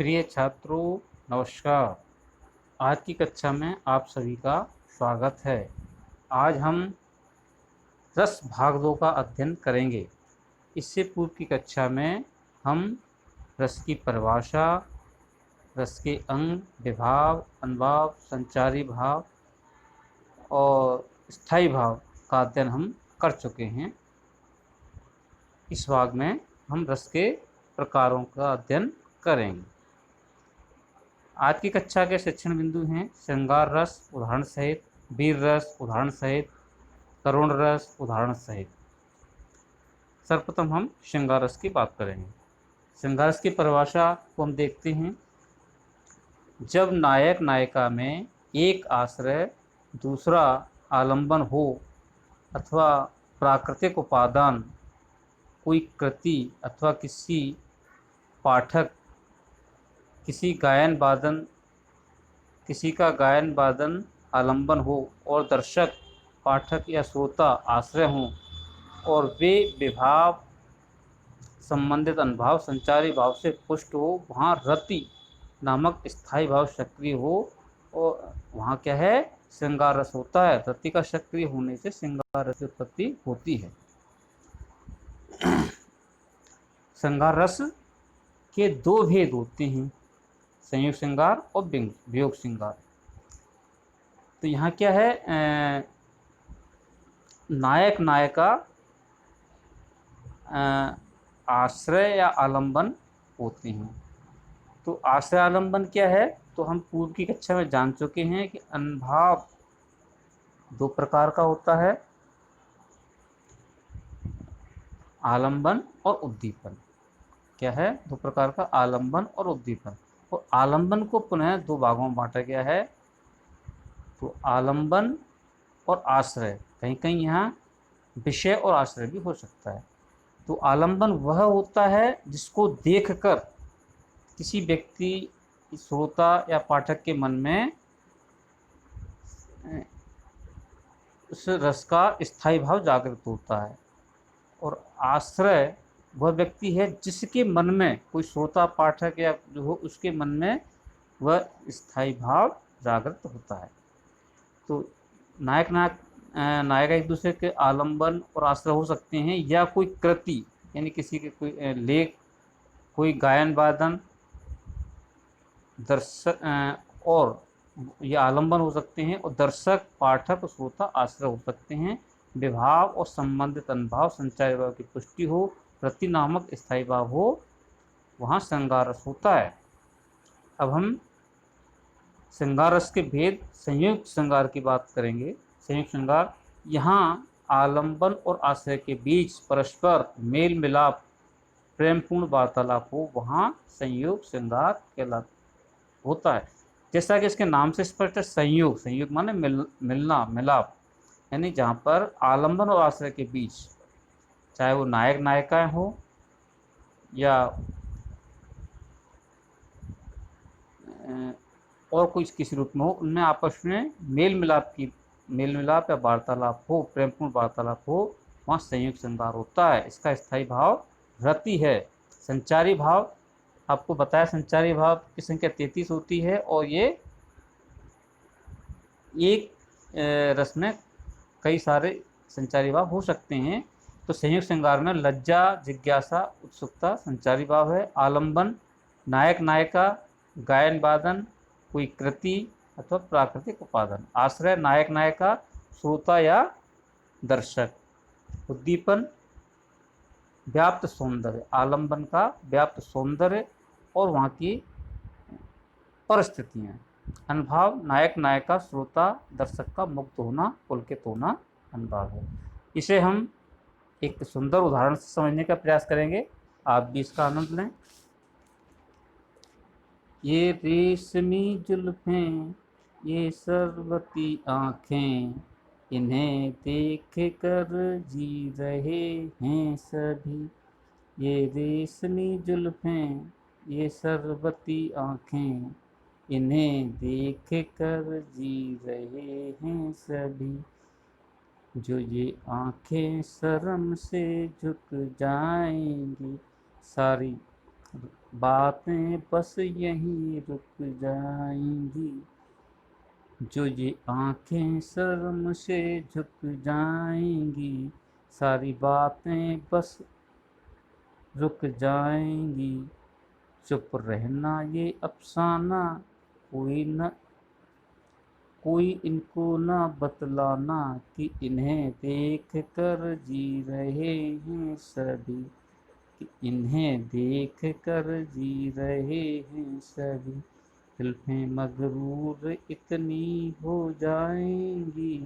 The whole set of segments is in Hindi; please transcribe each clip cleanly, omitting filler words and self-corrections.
प्रिय छात्रों, नमस्कार। आज की कक्षा में आप सभी का स्वागत है। आज हम रस भाग 2 का अध्ययन करेंगे। इससे पूर्व की कक्षा में हम रस की परिभाषा, रस के अंग, विभाव, अनुभाव, संचारी भाव और स्थायी भाव का अध्ययन हम कर चुके हैं। इस भाग में हम रस के प्रकारों का अध्ययन करेंगे। आज की कक्षा के शिक्षण बिंदु हैं श्रृंगार रस उदाहरण सहित, वीर रस उदाहरण सहित, करुण रस उदाहरण सहित। सर्वप्रथम हम श्रृंगार रस की बात करेंगे। श्रृंगार रस की परिभाषा को हम देखते हैं। जब नायक नायिका में एक आश्रय, दूसरा आलंबन हो अथवा प्राकृतिक उपादान, कोई कृति अथवा किसी पाठक किसी का गायन वादन आलंबन हो और दर्शक, पाठक या श्रोता आश्रय हों और वे विभाव संबंधित अनुभाव संचारी भाव से पुष्ट हो, वहाँ रति नामक स्थायी भाव सक्रिय हो और वहाँ क्या है, श्रृंगार रस होता है। रति का सक्रिय होने से श्रृंगार रस की उत्पत्ति होती है। श्रृंगार रस के दो भेद होते हैं, संयुक्त श्रृंगार और वियोग श्रृंगार। तो यहाँ क्या है, नायक नायिका आश्रय या आलंबन होते हैं। तो आश्रय आलंबन क्या है, तो हम पूर्व की कक्षा में जान चुके हैं कि अनुभाव दो प्रकार का होता है, आलंबन और उद्दीपन। क्या है, दो प्रकार का, आलंबन और उद्दीपन। और आलंबन को पुनः दो भागों में बांटा गया है। तो आलंबन और आश्रय, कहीं कहीं यहाँ विषय और आश्रय भी हो सकता है। तो आलंबन वह होता है जिसको देखकर किसी व्यक्ति, श्रोता या पाठक के मन में उस रस का स्थायी भाव जागृत होता है। और आश्रय वह व्यक्ति है जिसके मन में, कोई श्रोता पाठक या जो हो, उसके मन में वह स्थायी भाव जागृत होता है। तो नायक एक दूसरे के आलंबन और आश्रय हो सकते हैं, या कोई कृति यानी किसी के कोई लेख, कोई गायन वादन, दर्शक और ये आलंबन हो सकते हैं, और दर्शक, पाठक, श्रोता आश्रय हो सकते हैं। विभाव और संबंधित अनुभाव संचारी भाव की पुष्टि हो, रति नामक स्थायी भाव हो, वहाँ श्रृंगार रस होता है। अब हम श्रृंगार रस के भेद संयुक्त श्रृंगार की बात करेंगे। संयुक्त श्रृंगार, यहाँ आलंबन और आश्रय के बीच परस्पर मेल मिलाप, प्रेमपूर्ण वार्तालाप हो, वहाँ संयोग श्रृंगार कहलाता होता है। जैसा कि इसके नाम से स्पष्ट है, संयोग माने मिलना, मिलाप, यानी जहाँ पर आलंबन और आश्रय के बीच, चाहे वो नायक नायिकाएं हो या और कोई किसी रूप में हो, उनमें आपस में मेल मिलाप या वार्तालाप हो, प्रेमपूर्ण वार्तालाप हो, वहाँ संयुक्त श्रृंगार होता है। इसका स्थायी भाव रति है। संचारी भाव, आपको बताया संचारी भाव की संख्या 33 होती है, और ये एक रस में कई सारे संचारी भाव हो सकते हैं। तो संयुक्त श्रृंगार में लज्जा, जिज्ञासा, उत्सुकता संचारी भाव है। आलंबन नायक नायिका, गायन वादन, कोई कृति अथवा प्राकृतिक उपादान। आश्रय नायक नायिका, श्रोता या दर्शक। उद्दीपन व्याप्त सौंदर्य, आलंबन का व्याप्त सौंदर्य और वहाँ की परिस्थितियाँ। अनुभाव नायक नायिका, श्रोता, दर्शक का मुक्त होना, पुलकित होना अनुभाव है। इसे हम एक सुंदर उदाहरण से समझने का प्रयास करेंगे, आप भी इसका आनंद लें। ये रेशमी जुल्फें, ये सरबती आँखें, इन्हें देख कर जी रहे हैं सभी। ये रेशमी जुल्फें, ये सरबती आँखें, इन्हें देख कर जी रहे हैं सभी। जो ये आँखें शर्म से झुक जाएंगी, सारी बातें बस यहीं रुक जाएंगी, जो ये आंखें शर्म से झुक जाएंगी, सारी बातें बस रुक जाएंगी, चुप रहना ये अफसाना, कोई न कोई इनको ना बतलाना, कि इन्हें देख कर जी रहे हैं सभी, कि इन्हें देख कर जी रहे हैं सभी, जुल्फें मगरूर इतनी हो जाएंगी,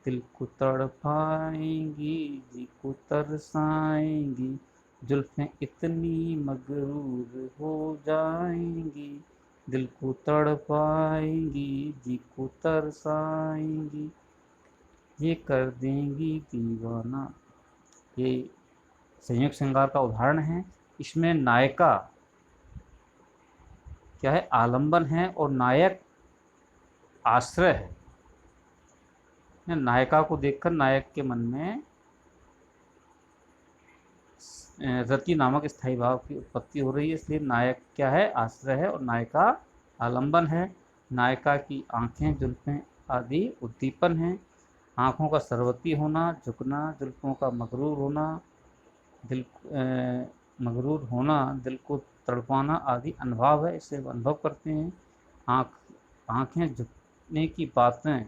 दिल को तड़पाएंगी, जी को तरसाएंगी, जुल्फें इतनी मगरूर हो जाएंगी, दिल को तड़पाएंगी, जी को तरसाएंगी, ये कर देंगी दीवाना। ये संयुक्त श्रृंगार का उदाहरण है। इसमें नायिका क्या है, आलंबन है, और नायक आश्रय है। नायिका को देखकर नायक के मन में रति नामक स्थायी भाव की उत्पत्ति हो रही है, इसलिए नायक क्या है, आश्रय है, और नायिका आलंबन है। नायिका की आंखें, जुल्फें आदि उद्दीपन है। आंखों का सरवती होना, झुकना, जुल्फों का मगरूर होना, मगरूर होना, दिल को तड़पाना आदि अनुभव है, इसे अनुभव करते हैं। आंखें झुकने की बातें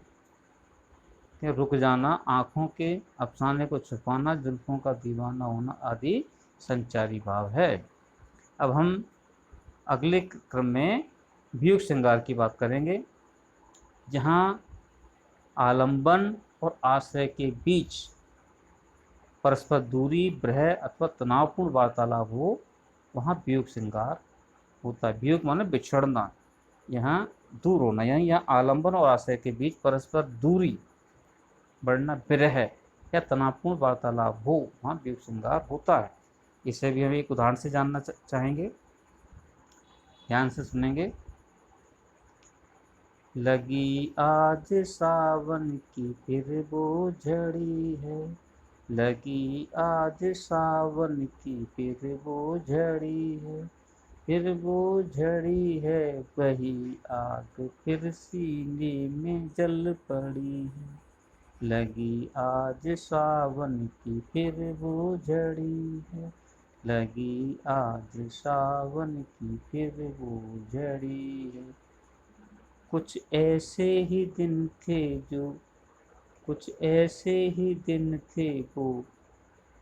के रुक जाना, आँखों के अफसाने को छुपाना, जुल्फों का दीवाना होना आदि संचारी भाव है। अब हम अगले क्रम में वियुक्त श्रृंगार की बात करेंगे, जहाँ आलंबन और आश्रय के बीच परस्पर दूरी, ब्रह अथवा तनावपूर्ण वार्तालाप हो, वहाँ वियुक्त श्रृंगार होता है। वियुक्त माने बिछड़ना, यहाँ दूर होना, यहाँ आलंबन और आश्रय के बीच परस्पर दूरी बढ़ना, विरह या तनावपूर्ण वार्तालाप हो, वहाँ वियुक्त श्रृंगार होता है। इसे भी हम एक उदाहरण से जानना चाहेंगे, ध्यान से सुनेंगे। लगी आज सावन की फिर वो झड़ी है, लगी आज सावन की फिर वो झड़ी है, फिर वो झड़ी है, वही आग फिर सीने में जल पड़ी है, लगी आज सावन की फिर वो झड़ी है, लगी आज सावन की फिर वो झड़ी है। कुछ ऐसे ही दिन थे जो कुछ ऐसे ही दिन थे वो,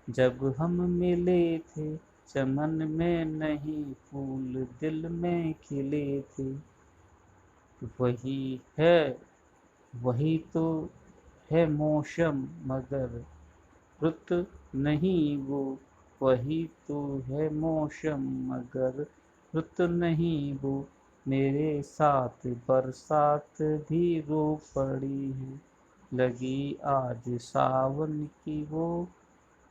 जब हम मिले थे, चमन में नहीं फूल दिल में खिले थे, वही है, वही तो है मौसम मगर रुत नहीं वो, वही तो है मौसम मगर रुत नहीं वो, मेरे साथ बरसात भी रो पड़ी है, लगी आज सावन की वो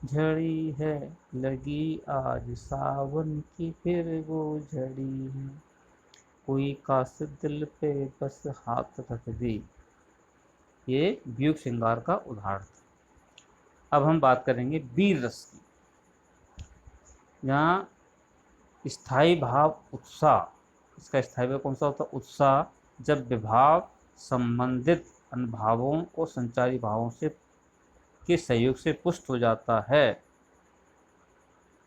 झड़ी है, लगी आज सावन की फिर वो झड़ी है, कोई कासिद दिल पे बस हाथ रख दे। ये वियुक्त श्रृंगार का उदाहरण था। अब हम बात करेंगे वीर रस की, जहाँ स्थायी भाव उत्साह, इसका स्थायी भाव कौन सा होता है, उत्साह, जब विभाव संबंधित अनुभावों और संचारी भावों से के सहयोग से पुष्ट हो जाता है,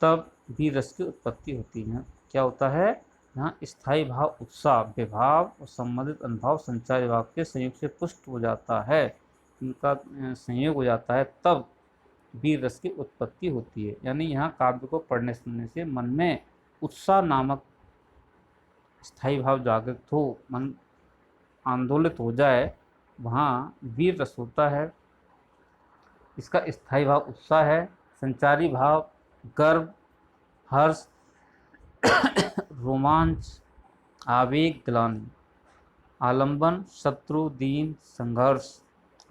तब वीर रस की उत्पत्ति होती है। क्या होता है, यहाँ स्थायी भाव उत्साह, विभाव और संबंधित अनुभाव संचारी भाव के संयोग से पुष्ट हो जाता है, इनका संयोग हो जाता है, तब वीर रस की उत्पत्ति होती है। यानी यहाँ काव्य को पढ़ने सुनने से मन में उत्साह नामक स्थायी भाव जागृत हो, मन आंदोलित हो जाए, वहाँ वीर रस होता है। इसका स्थायी भाव उत्साह है, संचारी भाव गर्व, हर्ष, रोमांच, आवेग, ग्लानि। आलंबन शत्रु, दीन, संघर्ष।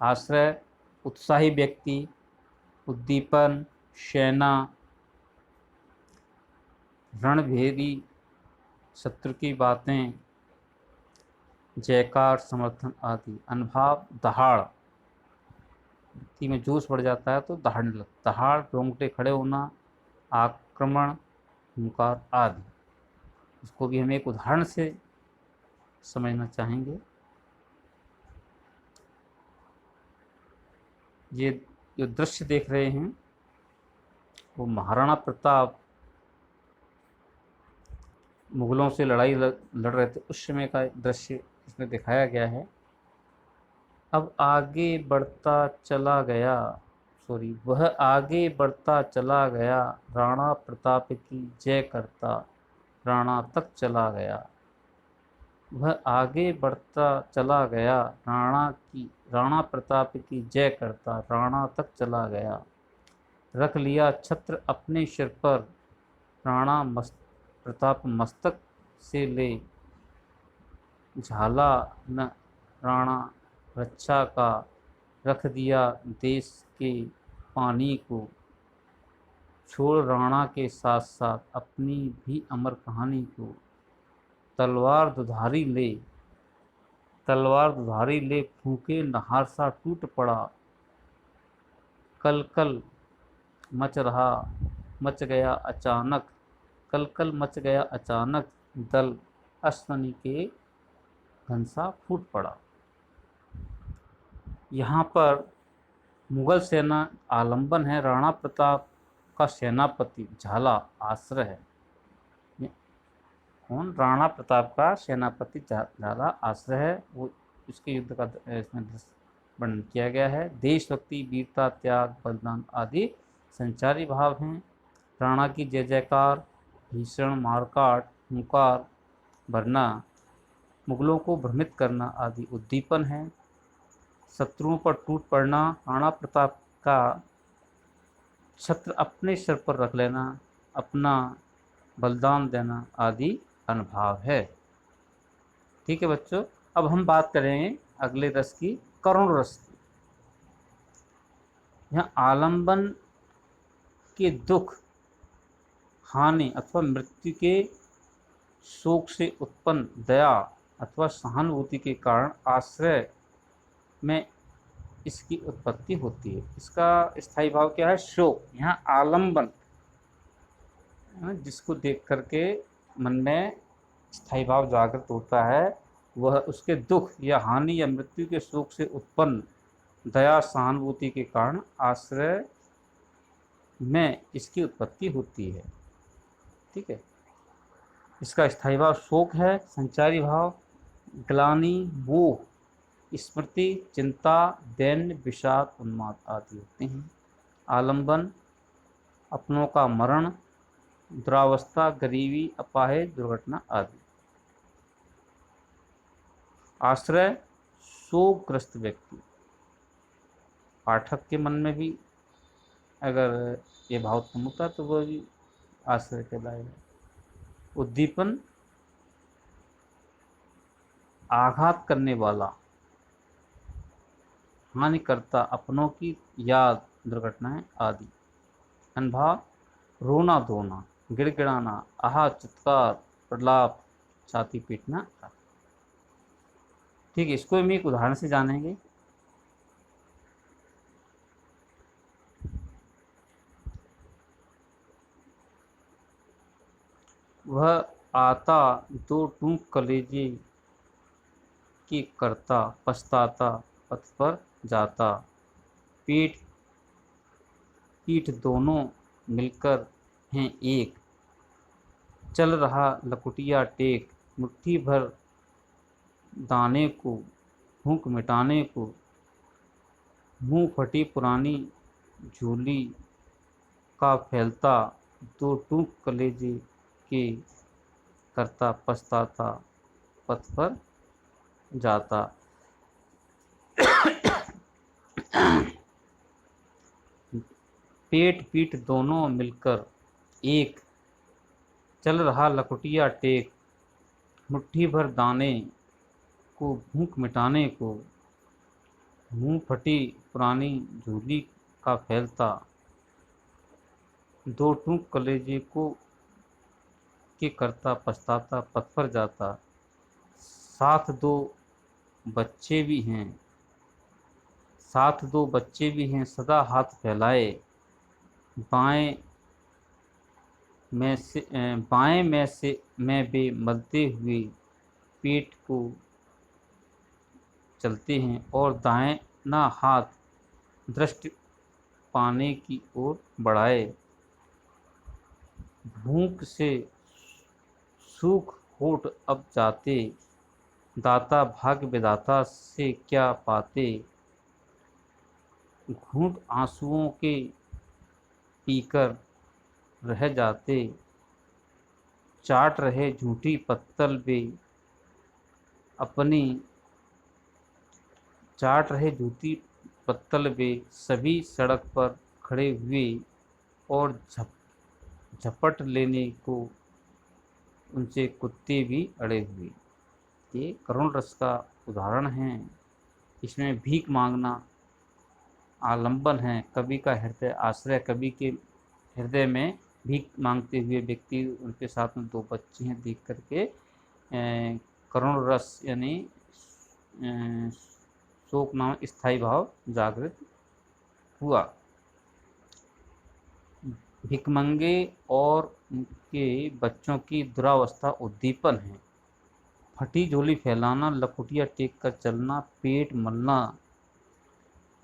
आश्रय उत्साही व्यक्ति, उद्दीपन, सेना, रणभेदी, शत्रु की बातें, जयकार, समर्थन आदि। अनुभाव दहाड़, व्यक्ति में जोश बढ़ जाता है तो दहाड़ने लगता, दहाड़ रोंगटे खड़े होना, आक्रमण, हुंकार आदि। इसको भी हम एक उदाहरण से समझना चाहेंगे। ये जो दृश्य देख रहे हैं वो महाराणा प्रताप मुगलों से लड़ाई लड़ रहे थे, उस समय का दृश्य इसमें दिखाया गया है। अब आगे बढ़ता चला गया, वह आगे बढ़ता चला गया, राणा प्रताप की जय करता राणा तक चला गया। वह आगे बढ़ता चला गया, राणा प्रताप की जय करता राणा तक चला गया। रख लिया छत्र अपने सिर पर, प्रताप मस्तक से ले झाला न राणा रक्षा का। रख दिया देश के पानी को, छोड़ राणा के साथ साथ अपनी भी अमर कहानी को। तलवार दुधारी ले फूंके नहार सा टूट पड़ा। कल कल मच गया अचानक, कल कल मच गया अचानक, दल अश्वनी के घनसा फूट पड़ा। यहाँ पर मुगल सेना आलम्बन है, राणा प्रताप का सेनापति झाला आश्रय है। कौन? राणा प्रताप का सेनापति झाला आश्रय है। वो इसके युद्ध का इसमें वर्णन किया गया है। देशभक्ति, वीरता, त्याग, बलिदान आदि संचारी भाव हैं। राणा की जय जयकार, भीषण मारकाट, हुंकार भरना, मुगलों को भ्रमित करना आदि उद्दीपन है। शत्रुओं पर टूट पड़ना, राणा प्रताप का छत्र अपने सिर पर रख लेना, अपना बलिदान देना आदि अनुभाव है। ठीक है बच्चों, अब हम बात करेंगे अगले रस की, करुण रस की। यहाँ आलम्बन के दुख, हानि अथवा मृत्यु के शोक से उत्पन्न दया अथवा सहानुभूति के कारण आश्रय में इसकी उत्पत्ति होती है। इसका स्थायी भाव क्या है? शोक। यहाँ आलम्बन, जिसको देख करके मन में स्थायी भाव जागृत होता है, वह उसके दुख या हानि या मृत्यु के शोक से उत्पन्न दया सहानुभूति के कारण आश्रय में इसकी उत्पत्ति होती है। ठीक है, इसका स्थायी भाव शोक है। संचारी भाव ग्लानि, मोह, स्मृति, चिंता, दैन्य, विषाद, उन्माद आदि होते हैं। आलम्बन अपनों का मरण, दुरावस्था, गरीबी, अपाहिज, दुर्घटना आदि। आश्रय शोकग्रस्त व्यक्ति। पाठक के मन में भी अगर ये भाव उत्पन्न होता है तो वह भी आश्रय कहलाएगा। उद्दीपन आघात करने वाला, हानि करता, अपनों की याद, दुर्घटनाएं आदि। अनुभाव रोना धोना, गिड़गिड़ाना, आहा, चित्कार, प्रलाप, छाती पीटना। ठीक है, इसको हम एक उदाहरण से जानेंगे। वह आता दो टूक कलेजे की करता, पछताता पथ पर जाता। पीठ पीठ दोनों मिलकर हैं एक, चल रहा लकुटिया टेक। मुट्ठी भर दाने को, भूख मिटाने को। मुंह फटी पुरानी झूली का फैलता, दो टूक कलेजे के करता, पछताता पथ पर जाता। पेट पीठ दोनों मिलकर एक, चल रहा लकुटिया टेक। मुट्ठी भर दाने को, भूख मिटाने को। मुंह फटी पुरानी झूली का फैलता, दो टूक कलेजे को के करता, पछताता पथ पर जाता। साथ दो बच्चे भी हैं, सदा हाथ फैलाए। बाएं बाएं में बे मलते हुए पेट को चलते हैं और दाहिना हाथ दृष्टि पाने की ओर बढ़ाए। भूख से सूख होठ अब जाते, दाता भाग्य विधाता से क्या पाते। घूंट आंसुओं के पीकर रह जाते, चाट रहे झूठी पत्तल वे अपनी चाट रहे झूठी पत्तल वे सभी सड़क पर खड़े हुए और झपट लेने को उनसे कुत्ते भी अड़े हुए। ये करुण रस का उदाहरण है। इसमें भीख मांगना आलंबन है, कवि का हृदय आश्रय। कवि के हृदय में भीख मांगते हुए व्यक्ति, उनके साथ में 2 बच्चे हैं, देख करके करुण रस यानी शोक नाम स्थायी भाव जागृत हुआ। भिखमंगे और उनके बच्चों की दुरावस्था उद्दीपन है। फटी झोली फैलाना, लखुटिया टेक कर चलना, पेट मलना,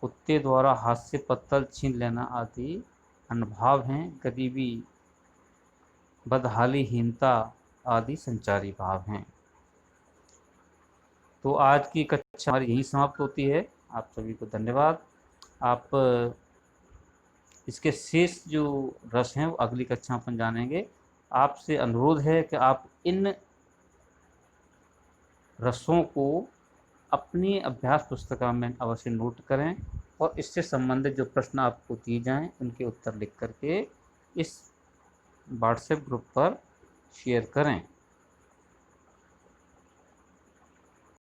कुत्ते द्वारा हाथ से पत्तल छीन लेना आदि अनुभाव हैं। गरीबी, बदहाली, हीनता आदि संचारी भाव हैं। तो आज की कक्षा हमारी यहीं समाप्त होती है। आप सभी को धन्यवाद। आप इसके शेष जो रस हैं वो अगली कक्षा अपन जानेंगे। आपसे अनुरोध है कि आप इन रसों को अपनी अभ्यास पुस्तिका में अवश्य नोट करें और इससे संबंधित जो प्रश्न आपको दिए जाएं उनके उत्तर लिख करके इस व्हाट्सएप ग्रुप पर शेयर करें।